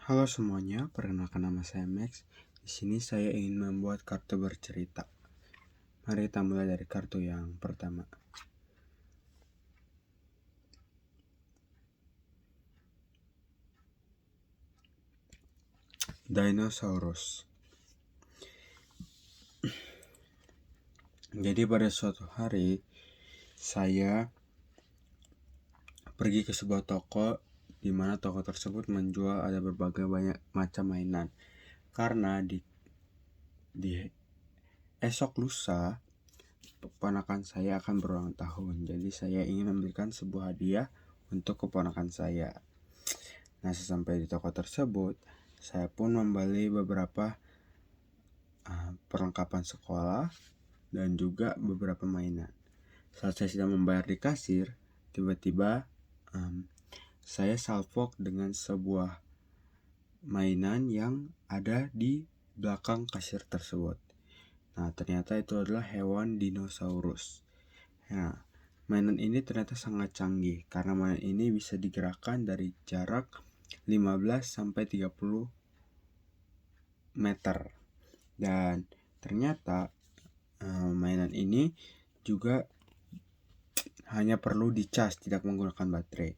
Halo semuanya, perkenalkan nama saya Max. Di sini saya ingin membuat kartu bercerita. Mari kita mulai dari kartu yang pertama. Dinosaurus. Jadi pada suatu hari saya pergi ke sebuah toko di mana toko tersebut menjual ada berbagai banyak macam mainan. Karena di esok lusa keponakan saya akan berulang tahun. Jadi saya ingin memberikan sebuah hadiah untuk keponakan saya. Nah, sesampai di toko tersebut, saya pun membeli beberapa perlengkapan sekolah dan juga beberapa mainan. Saat saya sedang membayar di kasir, tiba-tiba saya salvok dengan sebuah mainan yang ada di belakang kasir tersebut. Nah, ternyata itu adalah hewan dinosaurus. Nah, mainan ini ternyata sangat canggih karena mainan ini bisa digerakkan dari jarak 15 sampai 30 meter. Dan ternyata mainan ini juga hanya perlu dicas, tidak menggunakan baterai.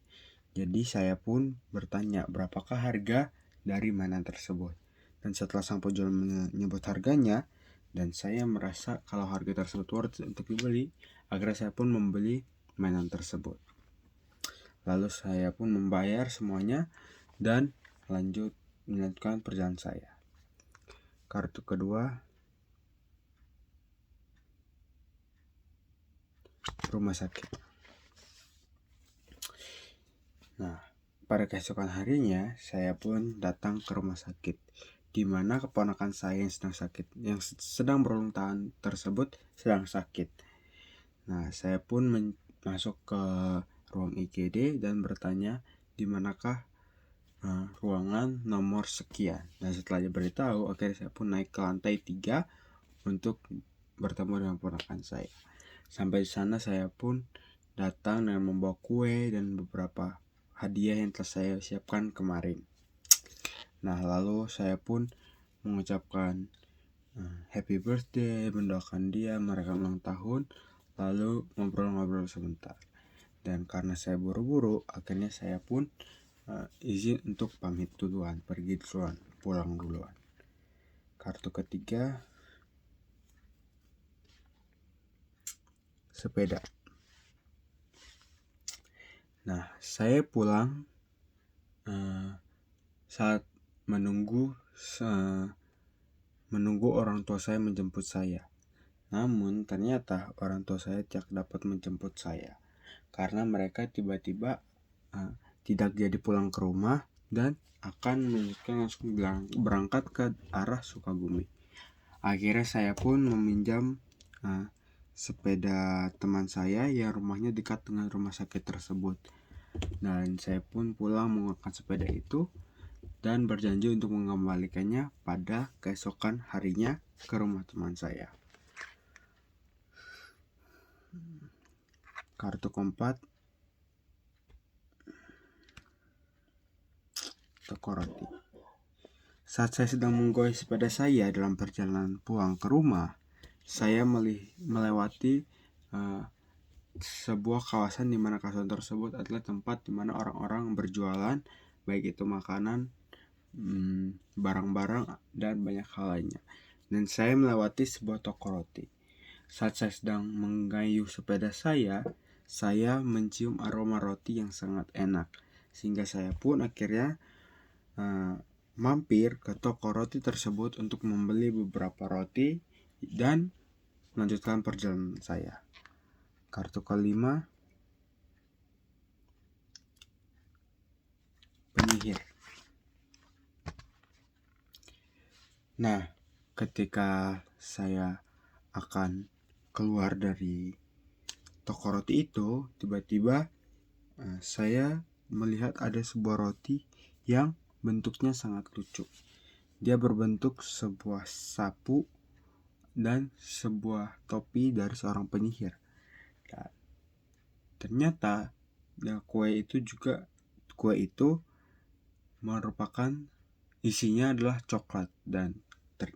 Jadi saya pun bertanya berapakah harga dari mainan tersebut. Dan setelah sang penjual menyebut harganya, dan saya merasa kalau harga tersebut worth untuk dibeli, akhirnya saya pun membeli mainan tersebut. Lalu saya pun membayar semuanya dan melanjutkan perjalanan saya. Kartu kedua, rumah sakit. Nah, pada keesokan harinya saya pun datang ke rumah sakit, di mana keponakan saya yang sedang berulang tahun tersebut sedang sakit. Nah, saya pun masuk ke ruang IGD dan bertanya di manakah ruangan nomor sekian. Dan setelah diberitahu, akhirnya saya pun naik ke lantai 3 untuk bertemu dengan ponakan saya. Sampai di sana saya pun datang dengan membawa kue dan beberapa hadiah yang telah saya siapkan kemarin. Nah, lalu saya pun mengucapkan happy birthday, mendoakan dia merayakan ulang tahun, lalu ngobrol-ngobrol sebentar. Dan karena saya buru-buru, akhirnya saya pun izin untuk pamit duluan, pergi duluan, pulang duluan. Kartu ketiga, sepeda. Nah, saya pulang saat menunggu orang tua saya menjemput saya. Namun ternyata orang tua saya tidak dapat menjemput saya karena mereka tiba-tiba tidak jadi pulang ke rumah dan akan melanjutkan langsung berangkat ke arah Sukabumi. Akhirnya saya pun meminjam sepeda teman saya yang rumahnya dekat dengan rumah sakit tersebut. Dan saya pun pulang menggunakan sepeda itu dan berjanji untuk mengembalikannya pada keesokan harinya ke rumah teman saya. Kartu keempat, toko roti. Saat saya sedang menggoyah sepeda saya dalam perjalanan pulang ke rumah, saya melewati sebuah kawasan di mana kawasan tersebut adalah tempat di mana orang-orang berjualan, baik itu makanan, barang-barang, dan banyak hal lainnya. Dan saya melewati sebuah toko roti. Saat saya sedang menggayuh sepeda saya mencium aroma roti yang sangat enak, sehingga saya pun akhirnya mampir ke toko roti tersebut untuk membeli beberapa roti dan melanjutkan perjalanan saya. Kartu kelima, penyihir. Nah, ketika saya akan keluar dari toko roti itu, tiba-tiba saya melihat ada sebuah roti yang bentuknya sangat lucu. Dia berbentuk sebuah sapu dan sebuah topi dari seorang penyihir. Dan ternyata kue itu merupakan Isinya adalah coklat dan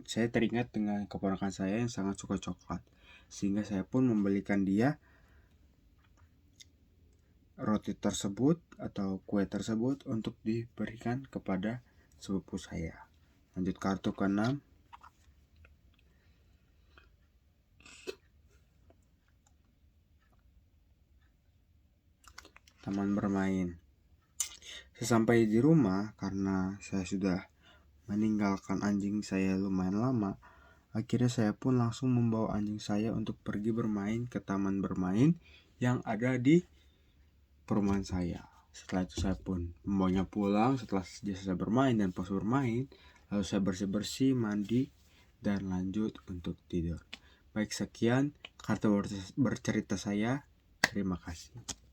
saya teringat dengan keponakan saya yang sangat suka coklat, sehingga saya pun membelikan dia roti tersebut atau kue tersebut untuk diberikan kepada sepupu saya. Lanjut kartu ke-6. Taman bermain. Sesampai di rumah, karena saya sudah meninggalkan anjing saya lumayan lama, akhirnya saya pun langsung membawa anjing saya untuk pergi bermain ke taman bermain yang ada di perumahan saya. Setelah itu saya pun membawanya pulang setelah dia selesai bermain dan puas bermain. Lalu saya bersih-bersih, mandi, dan lanjut untuk tidur. Baik, sekian kartu bercerita saya. Terima kasih.